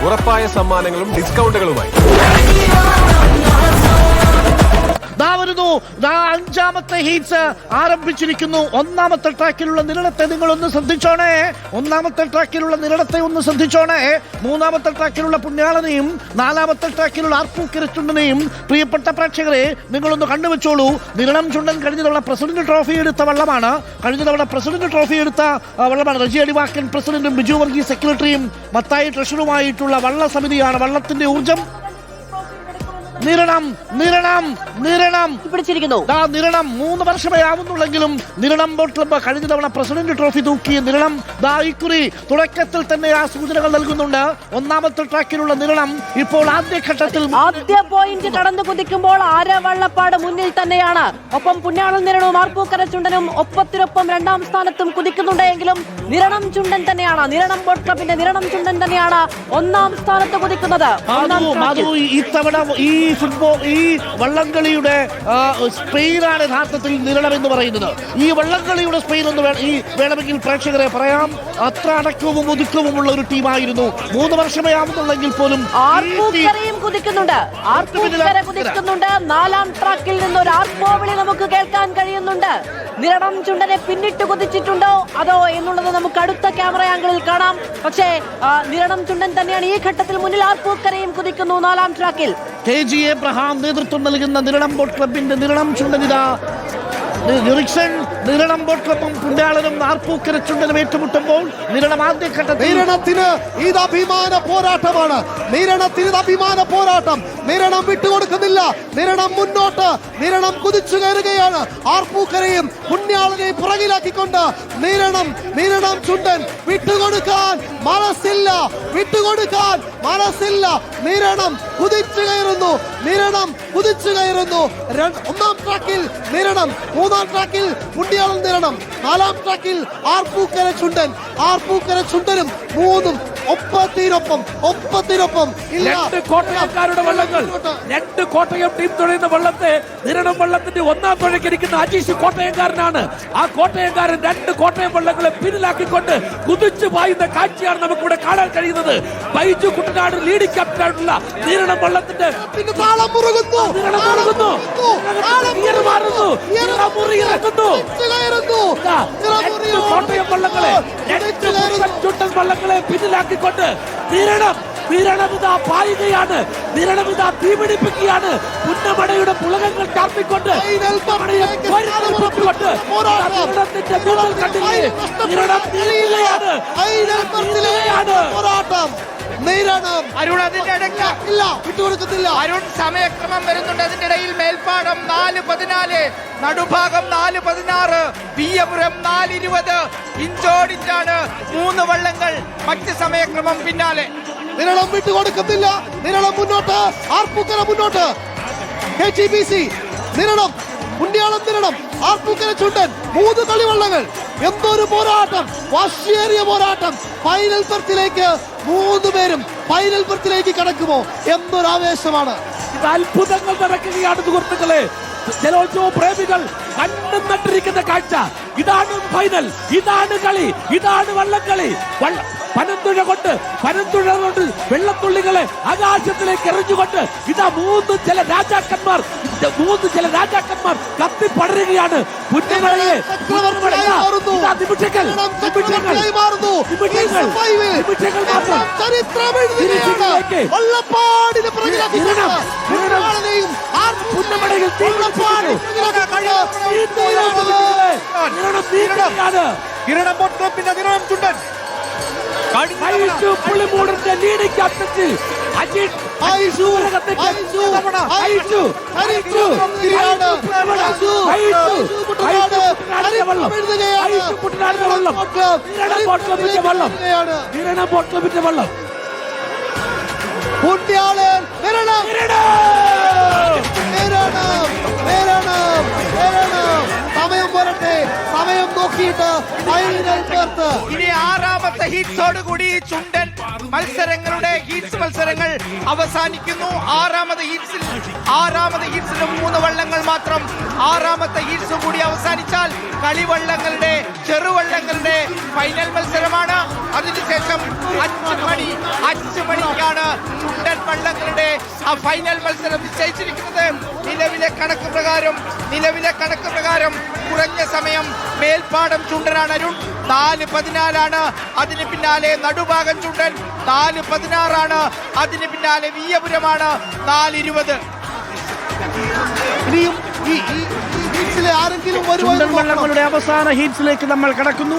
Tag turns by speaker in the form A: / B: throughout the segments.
A: ഉറപ്പായ സമ്മാനങ്ങളും ഡിസ്കൗണ്ടുകളുമായി
B: അഞ്ചാമത്തെ ഹീറ്റ്സ് ആരംഭിച്ചിരിക്കുന്നു. ഒന്നാമത്തെ ട്രാക്കിലുള്ള നിരണത്തെ നിങ്ങളൊന്ന് ശ്രദ്ധിച്ചോണേ. മൂന്നാമത്തെ ട്രാക്കിലുള്ള പുണ്യാളനെയും നാലാമത്തെ ട്രാക്കിലുള്ള ആർപ്പൂക്കിരച്ചുണ്ടനെയും പ്രിയപ്പെട്ട പ്രേക്ഷകരെ നിങ്ങളൊന്ന് കണ്ടുവെച്ചോളൂ. നിരണം ചുണ്ടൻ കഴിഞ്ഞ തവണ പ്രസിഡന്റ് ട്രോഫി എടുത്ത വള്ളമാണ്. റജി അടിവാക്കൻ പ്രസിഡന്റും ബിജു വർഗീസ് സെക്രട്ടറിയും മത്തായി ട്രഷറുമായിട്ടുള്ള വള്ള സമിതിയാണ്. വള്ളത്തിന്റെ ഊർജം നിരണം
C: പിടിച്ചിരിക്കുന്നു.
B: നിരണം 3 വർഷമേ ആവുന്നുള്ളെങ്കിലും നിരണം ബോട്ട് ക്ലബ്ബ് കഴിഞ്ഞ തവണ പ്രസിഡന്റ് ട്രോഫി തൂക്കിയ നിരണം ഇക്കുറി തുടക്കത്തിൽ തന്നെ ആ സൂചനകൾ നൽകുന്നുണ്ട്. ഒന്നാമത്തെ ട്രാക്കിലുള്ള നിരണം ഇപ്പോൾ
C: ആദ്യ പോയിന്റ് കടന്നു കുതിക്കുമ്പോൾ ആരവള്ളപ്പാട് മുന്നിൽ തന്നെയാണ്. ഒപ്പം പുണ്യാളൻ നിരണവും ആർപ്പൂക്കര ചുണ്ടനും ഒപ്പത്തിനൊപ്പം 2ാം സ്ഥാനത്തും കുതിക്കുന്നുണ്ടെങ്കിലും നിരണം ചുണ്ടൻ തന്നെയാണ്, നിരണം ബോട്ട് ക്ലബിന്റെ നിരണം ചുണ്ടൻ തന്നെയാണ് 1ാം സ്ഥാനത്ത് കുതിക്കുന്നത്.
B: ഈ വള്ളംകളിയുടെ സ്പെയിനാണ് യഥാർത്ഥത്തിൽ നിരണം എന്ന് പറയുന്നത്. ഈ വള്ളംകളിയുടെ സ്പെയിൻ എന്ന് വേണമെങ്കിൽ പ്രേക്ഷകരെ പറയാം. അത്ര അടക്കവും ഒതുക്കവുമുള്ള ഒരു ടീമായിരുന്നു. 3 വർഷമേ ആവുന്നുള്ളെങ്കിൽ പോലും
C: കുതിക്കുന്നുണ്ട്. 4ാം ട്രാക്കിൽ നിന്ന് ഒരു ആർപ്പോവിളി നമുക്ക് കേൾക്കാൻ കഴിയുന്നുണ്ട്. നിരണം ചുണ്ടനെ പിന്നിട്ട് കുതിച്ചിട്ടുണ്ടോ അതോ എന്നുള്ളത് നമുക്ക് അടുത്ത ക്യാമറ ആംഗിളിൽ കാണാം. പക്ഷേ നിരണം ചുണ്ടൻ തന്നെയാണ് ഈ ഘട്ടത്തിൽ മുന്നിൽ. ആർപ്പൂക്കരയും കുതിക്കുന്നു 4ാം ട്രാക്കിൽ.
B: KG എബ്രഹാം നേതൃത്വം നൽകുന്ന നിരണം ബോട്ട് ക്ലബിന്റെ നിരണം ചുണ്ടനിത നിരണം ബോട്ട് ക്ലബും പുണ്യാളനും ആർപ്പൂക്കര ചുണ്ടനും ഏറ്റുമുട്ടുമ്പോൾ നിരണം ആദ്യഘട്ടത്തിൽ
D: ഇത് അഭിമാന പോരാട്ടമാണ്. അഭിമാന പോരാട്ടം. നിരണം വിട്ടുകൊടുക്കുന്നില്ല. നിരണം മുന്നോട്ട്. നിരണം കുതിച്ചു കയറുകയാണ്. ആർപ്പൂക്കരയും പുണ്യാളനെയും പുറകിലാക്കിക്കൊണ്ട് നിരണം ചുണ്ടൻ വിട്ടുകൊടുക്കാൻ മനസ്സില്ല. നിരണം കുതിച്ചു കയറുന്നു. 1ാം ട്രാക്കിൽ നിരണം, 3ാം ട്രാക്കിൽ പുണ്യാളൻ നിരണം, 4ാം ട്രാക്കിൽ ആർപ്പൂക്കര ചുണ്ടനും 3ഉം ഒപ്പത്തിനൊപ്പം.
E: കോട്ടയക്കാരുടെ വള്ളങ്ങൾ, 2 കോട്ടയം ടീം തുഴയുന്ന വള്ളത്തെ നിരണം വള്ളത്തിന്റെ 1ാം തുഴയ്ക്കിരിക്കുന്ന അജീഷ് കോട്ടയംകാരനാണ്. ആ കോട്ടയംകാരൻ 2 കോട്ടയം വള്ളങ്ങളെ പിന്നിലാക്കിക്കൊണ്ട് കുതിച്ചു പായുന്ന കാഴ്ചയാണ് നമുക്കിവിടെ കാണാൻ കഴിയുന്നത്. ബൈജു കുട്ടനാട് ലീഡിംഗ് ക്യാപ്റ്റനായിട്ടുള്ള നിരണം വള്ളത്തിന്റെ കോട്ടയം വള്ളങ്ങളെ ചുണ്ടൻ വള്ളങ്ങളെ പിന്നിലാക്കിക്കൊണ്ട് നിരണമിതാ പായുകയാണ്. നിരണമിതാ തീപിടിപ്പിക്കുകയാണ്. പുന്നമടയുടെ പുളകങ്ങൾ ചാർത്തിക്കൊണ്ട്
F: അരുൺ അതിന്റെ അരുൺ സമയക്രമം വരുന്നുണ്ട്. അതിന്റെ ഇടയിൽ മേൽപ്പാടം 4:14, നടുഭാഗം 4:16, പിയപുരം 4:20. ഇഞ്ചോടിഞ്ചാണ് 3 വള്ളങ്ങൾ. മറ്റ് സമയക്രമം പിന്നാലെ.
D: നിരണം വിട്ടുകൊടുക്കുന്നില്ല. നിരണം മുന്നോട്ട്. ആർപ്പൂക്കര മുന്നോട്ട്. KGBC നിരണം, പുണ്യാളൻ നിരണം, ആർപ്പൂക്കര ചുണ്ടൻ. 3 കളിവള്ളങ്ങൾ. എന്തൊരു പോരാട്ടം, വാശിയേറിയ പോരാട്ടം. ഫൈനൽ ബർത്തിലേക്ക് 3 പേരും ഫൈനൽ ബർത്തിലേക്ക് കടക്കുമോ എന്നൊരു ആവേശമാണ്.
E: ഇത് അത്ഭുതങ്ങൾ നടക്കുകയാണ് സുഹൃത്തുക്കളെ. ജലോത്സവ പ്രേമികൾ കണ്ടും നട്ടിരിക്കുന്ന കാഴ്ച. ഇതാണ് ഫൈനൽ, ഇതാണ് കളി, ഇതാണ് വള്ളംകളി. പനന്തുഴ കൊണ്ട് വെള്ളത്തുള്ളികളെ ആകാശത്തിലേക്ക് എറിഞ്ഞുകൊണ്ട് ഇതാ 3 ചില രാജാക്കന്മാർ കത്തിപ്പടരുകയാണ്. പുള്ളിമൂടിന്റെ ലീഡിംഗ് ക്യാപ്റ്റൻസിൽ
D: സമയം വരട്ടെ, സമയം നോക്കിയിട്ട് ഫൈനൽ ബർത്ത്.
F: ഇനി ആറാമത്തെ ഹീറ്റ്സോട് കൂടി ചുണ്ടൻ മത്സരങ്ങളുടെ ഹീറ്റ്സ് മത്സരങ്ങൾ അവസാനിക്കുന്നു. ആറാമത് ഹീറ്റ്സിൽ 3 വള്ളങ്ങൾ മാത്രം. ആറാമത്തെ ഹീറ്റ്സ് കൂടി അവസാനിച്ചാൽ കളിവള്ളങ്ങളുടെ ചെറുവള്ളങ്ങളുടെ ഫൈനൽ മത്സരമാണ്. അതിനുശേഷം 5 മണിക്കാണ് ചുണ്ടൻ വള്ളങ്ങളുടെ ആ ഫൈനൽ മത്സരം നിശ്ചയിച്ചിരിക്കുന്നത്. നിലവിലെ കണക്ക് പ്രകാരം കുറഞ്ഞ സമയം മേൽപ്പാടം ചുണ്ടനാണ് അരുൺ, 4:14. അതിന് പിന്നാലെ നടുഭാഗം ചുണ്ടൻ 4:16. അതിന് പിന്നാലെ വിയ്യപുരമാണ് 4:20.
B: ഇനിയും ഈ
D: ഹീറ്റ്സിലെ ആരെങ്കിലും
B: ചുണ്ടൻ വള്ളങ്ങളുടെ അവസാന ഹീറ്റ്സിലേക്ക് നമ്മൾ കടക്കുന്നു.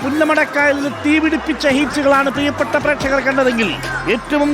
B: പുന്നമടക്കായലിൽ തീപിടിപ്പിച്ച ഹീറ്റ്സുകളാണ് പ്രിയപ്പെട്ട പ്രേക്ഷകർ കണ്ടതെങ്കിൽ ഏറ്റവും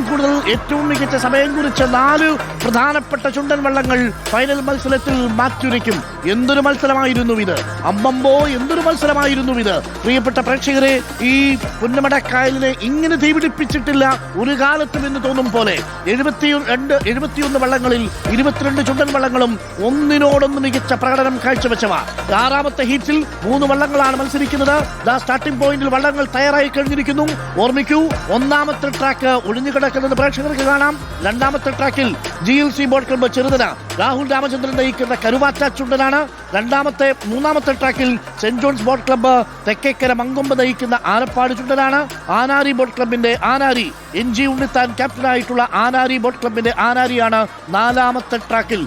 B: മികച്ച സമയം കുറിച്ച 4 പ്രധാനപ്പെട്ട ചുണ്ടൻ വള്ളങ്ങൾ ഫൈനൽ മത്സരത്തിൽ മാറ്റുരയ്ക്കും. എന്തൊരു മത്സരമായിരുന്നു ഇത്! അമ്പമ്പോ എന്തൊരു മത്സരമായിരുന്നു ഇത്! പ്രിയപ്പെട്ട പ്രേക്ഷകരെ, ഈ പുന്നമടക്കായലിനെ ഇങ്ങനെ തീപിടിപ്പിച്ചിട്ടില്ല ഒരു കാലത്തും എന്ന് തോന്നും പോലെ. 71 വള്ളങ്ങളിൽ 22 ചുണ്ടൻ വള്ളങ്ങളും ഒന്നിനോടൊന്ന് മികച്ച പ്രകടനം കാഴ്ചവെച്ചവ. 6ാമത്തെ ഹീറ്റ്സിൽ 3 വള്ളങ്ങളാണ് മത്സരിക്കുന്നത്. സ്റ്റാർട്ടിംഗ് പോയിന്റിൽ വള്ളങ്ങൾ തയ്യാറായി കഴിഞ്ഞിരിക്കുന്നു. ഓർമ്മിക്കൂ, 1ാമത്തെ ട്രാക്ക് ഒഴിഞ്ഞുകിടക്കുന്നത് പ്രേക്ഷകർക്ക് കാണാം. 2ാമത്തെ ട്രാക്കിൽ GLC boat club Cheruthana Rahul Ramachandran നയിക്കുന്ന കരുവാറ്റ ചുണ്ടനാണ്. 3ാമത്തെ ട്രാക്കിൽ saint John's boat club Thekkekara Mankombu നയിക്കുന്ന ആലപ്പാട് ചുണ്ടനാണ്. ആനാരി ബോട്ട് ക്ലബിന്റെ ആനാരി NG ഉണ്ണിത്താൻ ക്യാപ്റ്റനായിട്ടുള്ള ആനാരി ബോട്ട് ക്ലബിന്റെ ആനാരിയാണ് 4ാമത്തെ ട്രാക്കിൽ.